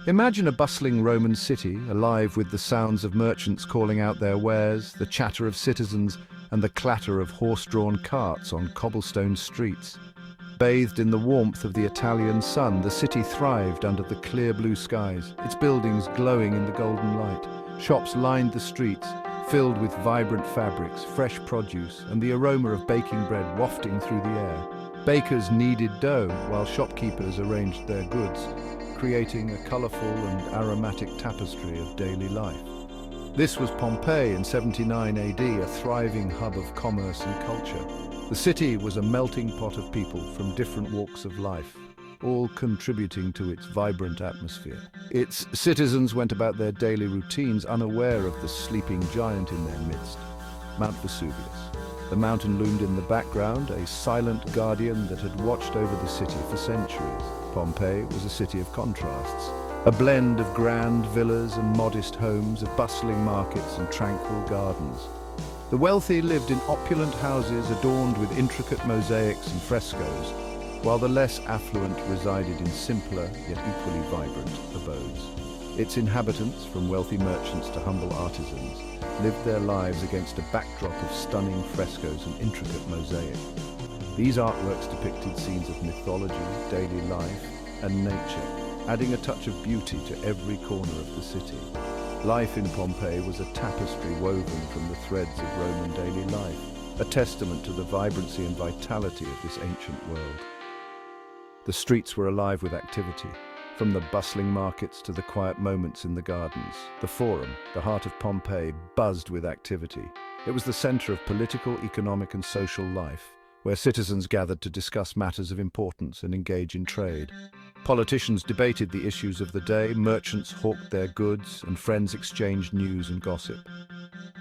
Imagine a bustling Roman city, alive with the sounds of merchants calling out their wares, the chatter of citizens, and the clatter of horse-drawn carts on cobblestone streets. Bathed in the warmth of the Italian sun, the city thrived under the clear blue skies, its buildings glowing in the golden light. Shops lined the streets, filled with vibrant fabrics, fresh produce, and the aroma of baking bread wafting through the air. Bakers kneaded dough, while shopkeepers arranged their goods, creating a colorful and aromatic tapestry of daily life. This was Pompeii in 79 AD, a thriving hub of commerce and culture. The city was a melting pot of people from different walks of life, all contributing to its vibrant atmosphere. Its citizens went about their daily routines unaware of the sleeping giant in their midst, Mount Vesuvius. The mountain loomed in the background, a silent guardian that had watched over the city for centuries. Pompeii was a city of contrasts, a blend of grand villas and modest homes, of bustling markets and tranquil gardens. The wealthy lived in opulent houses adorned with intricate mosaics and frescoes, while the less affluent resided in simpler yet equally vibrant abodes. Its inhabitants, from wealthy merchants to humble artisans, lived their lives against a backdrop of stunning frescoes and intricate mosaic. These artworks depicted scenes of mythology, daily life, and nature, adding a touch of beauty to every corner of the city. Life in Pompeii was a tapestry woven from the threads of Roman daily life, a testament to the vibrancy and vitality of this ancient world. The streets were alive with activity, from the bustling markets to the quiet moments in the gardens. The Forum, the heart of Pompeii, buzzed with activity. It was the center of political, economic, and social life, where citizens gathered to discuss matters of importance and engage in trade. Politicians debated the issues of the day, merchants hawked their goods, and friends exchanged news and gossip.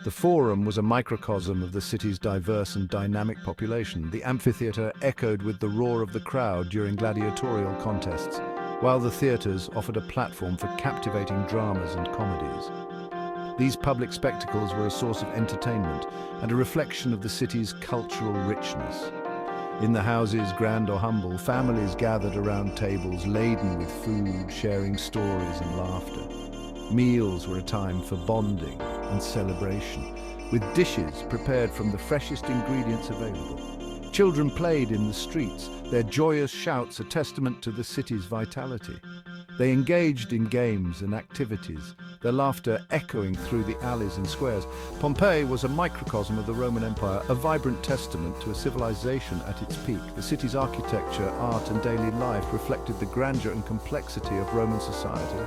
The Forum was a microcosm of the city's diverse and dynamic population. The amphitheater echoed with the roar of the crowd during gladiatorial contests, while the theaters offered a platform for captivating dramas and comedies. These public spectacles were a source of entertainment and a reflection of the city's cultural richness. In the houses, grand or humble, families gathered around tables laden with food, sharing stories and laughter. Meals were a time for bonding and celebration, with dishes prepared from the freshest ingredients available. Children played in the streets, their joyous shouts a testament to the city's vitality. They engaged in games and activities, their laughter echoing through the alleys and squares. Pompeii was a microcosm of the Roman Empire, a vibrant testament to a civilization at its peak. The city's architecture, art, and daily life reflected the grandeur and complexity of Roman society.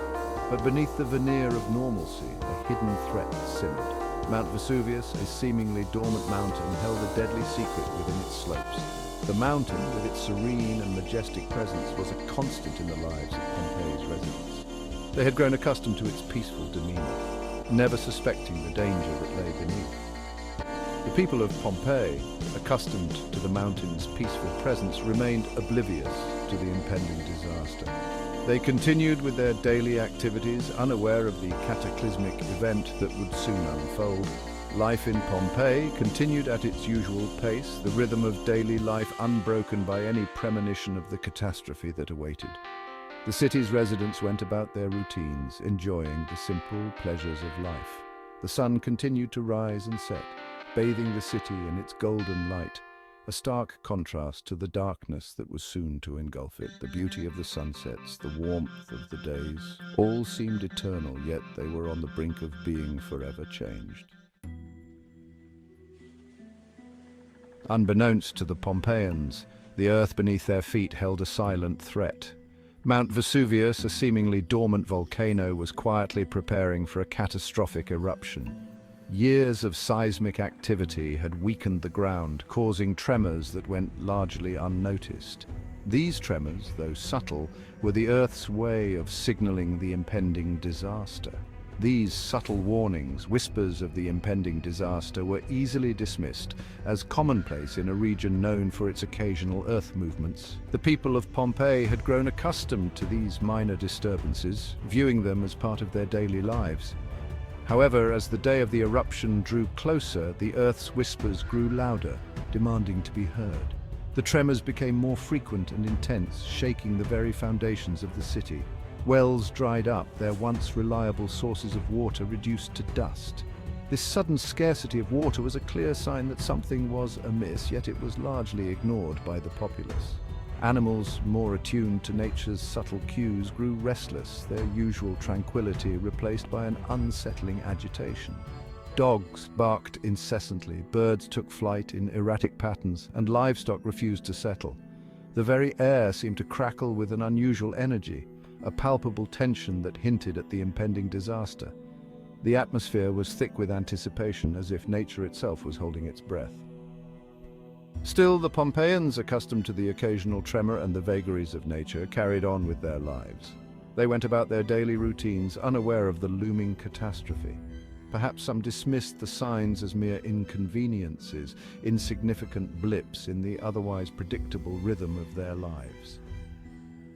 But beneath the veneer of normalcy, a hidden threat simmered. Mount Vesuvius, a seemingly dormant mountain, held a deadly secret within its slopes. The mountain, with its serene and majestic presence, was a constant in the lives of Pompeii's residents. They had grown accustomed to its peaceful demeanor, never suspecting the danger that lay beneath. The people of Pompeii, accustomed to the mountain's peaceful presence, remained oblivious to the impending disaster. They continued with their daily activities, unaware of the cataclysmic event that would soon unfold. Life in Pompeii continued at its usual pace, the rhythm of daily life unbroken by any premonition of the catastrophe that awaited. The city's residents went about their routines, enjoying the simple pleasures of life. The sun continued to rise and set, bathing the city in its golden light, a stark contrast to the darkness that was soon to engulf it. The beauty of the sunsets, the warmth of the days, all seemed eternal, yet they were on the brink of being forever changed. Unbeknownst to the Pompeians, the earth beneath their feet held a silent threat. Mount Vesuvius, a seemingly dormant volcano, was quietly preparing for a catastrophic eruption. Years of seismic activity had weakened the ground, causing tremors that went largely unnoticed. These tremors, though subtle, were the Earth's way of signaling the impending disaster. These subtle warnings, whispers of the impending disaster, were easily dismissed as commonplace in a region known for its occasional earth movements. The people of Pompeii had grown accustomed to these minor disturbances, viewing them as part of their daily lives. However, as the day of the eruption drew closer, the Earth's whispers grew louder, demanding to be heard. The tremors became more frequent and intense, shaking the very foundations of the city. Wells dried up, their once reliable sources of water reduced to dust. This sudden scarcity of water was a clear sign that something was amiss, yet it was largely ignored by the populace. Animals, more attuned to nature's subtle cues, grew restless, their usual tranquility replaced by an unsettling agitation. Dogs barked incessantly, birds took flight in erratic patterns, and livestock refused to settle. The very air seemed to crackle with an unusual energy, a palpable tension that hinted at the impending disaster. The atmosphere was thick with anticipation, as if nature itself was holding its breath. Still, the Pompeians, accustomed to the occasional tremor and the vagaries of nature, carried on with their lives. They went about their daily routines, unaware of the looming catastrophe. Perhaps some dismissed the signs as mere inconveniences, insignificant blips in the otherwise predictable rhythm of their lives.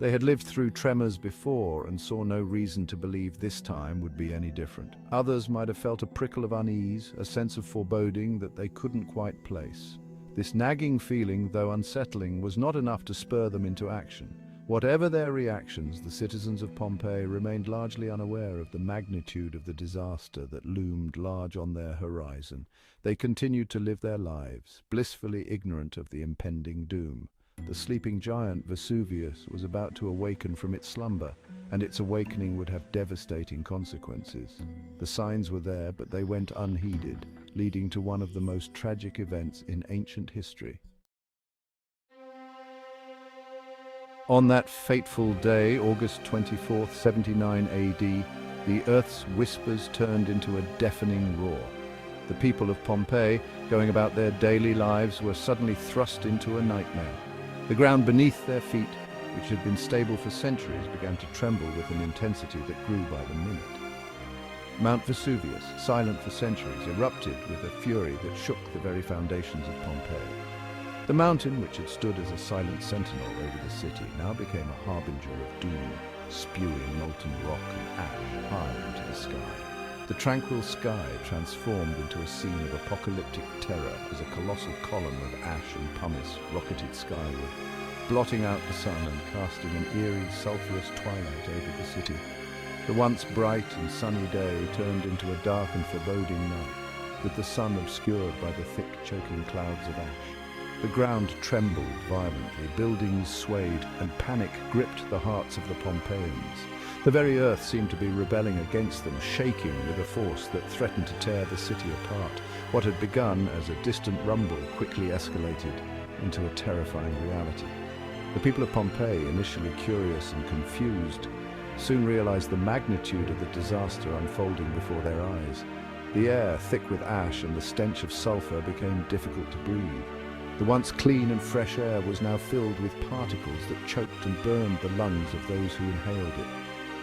They had lived through tremors before and saw no reason to believe this time would be any different. Others might have felt a prickle of unease, a sense of foreboding that they couldn't quite place. This nagging feeling, though unsettling, was not enough to spur them into action. Whatever their reactions, the citizens of Pompeii remained largely unaware of the magnitude of the disaster that loomed large on their horizon. They continued to live their lives, blissfully ignorant of the impending doom. The sleeping giant Vesuvius was about to awaken from its slumber, and its awakening would have devastating consequences. The signs were there, but they went unheeded, leading to one of the most tragic events in ancient history. On that fateful day, August 24th, 79 AD, the earth's whispers turned into a deafening roar. The people of Pompeii, going about their daily lives, were suddenly thrust into a nightmare. The ground beneath their feet, which had been stable for centuries, began to tremble with an intensity that grew by the minute. Mount Vesuvius, silent for centuries, erupted with a fury that shook the very foundations of Pompeii. The mountain, which had stood as a silent sentinel over the city, now became a harbinger of doom, spewing molten rock and ash high into the sky. The tranquil sky transformed into a scene of apocalyptic terror as a colossal column of ash and pumice rocketed skyward, blotting out the sun and casting an eerie, sulphurous twilight over the city. The once bright and sunny day turned into a dark and foreboding night, with the sun obscured by the thick, choking clouds of ash. The ground trembled violently, buildings swayed, and panic gripped the hearts of the Pompeians. The very earth seemed to be rebelling against them, shaking with a force that threatened to tear the city apart. What had begun as a distant rumble quickly escalated into a terrifying reality. The people of Pompeii, initially curious and confused, soon realized the magnitude of the disaster unfolding before their eyes. The air, thick with ash and the stench of sulfur, became difficult to breathe. The once clean and fresh air was now filled with particles that choked and burned the lungs of those who inhaled it.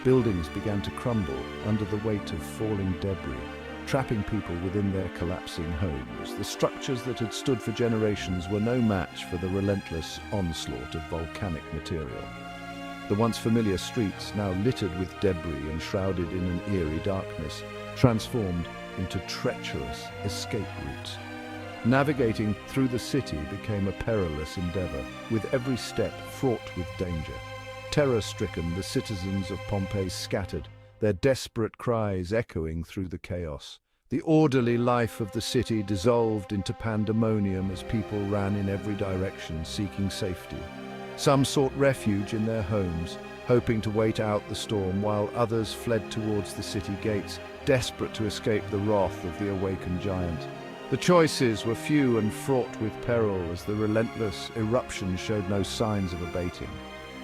Buildings began to crumble under the weight of falling debris, trapping people within their collapsing homes. The structures that had stood for generations were no match for the relentless onslaught of volcanic material. The once familiar streets, now littered with debris and shrouded in an eerie darkness, transformed into treacherous escape routes. Navigating through the city became a perilous endeavor, with every step fraught with danger. Terror-stricken, the citizens of Pompeii scattered, their desperate cries echoing through the chaos. The orderly life of the city dissolved into pandemonium as people ran in every direction, seeking safety. Some sought refuge in their homes, hoping to wait out the storm, while others fled towards the city gates, desperate to escape the wrath of the awakened giant. The choices were few and fraught with peril as the relentless eruption showed no signs of abating.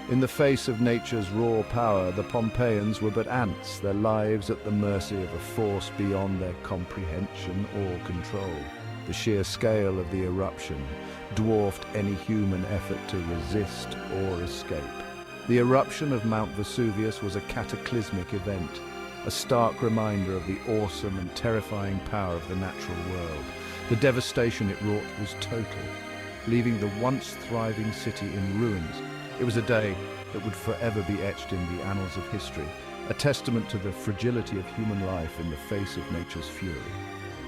In the face of nature's raw power, the Pompeians were but ants, their lives at the mercy of a force beyond their comprehension or control. The sheer scale of the eruption dwarfed any human effort to resist or escape. The eruption of Mount Vesuvius was a cataclysmic event, a stark reminder of the awesome and terrifying power of the natural world. The devastation it wrought was total, leaving the once thriving city in ruins. It was a day that would forever be etched in the annals of history, a testament to the fragility of human life in the face of nature's fury.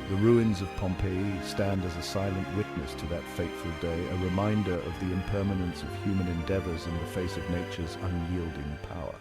The ruins of Pompeii stand as a silent witness to that fateful day, a reminder of the impermanence of human endeavors in the face of nature's unyielding power.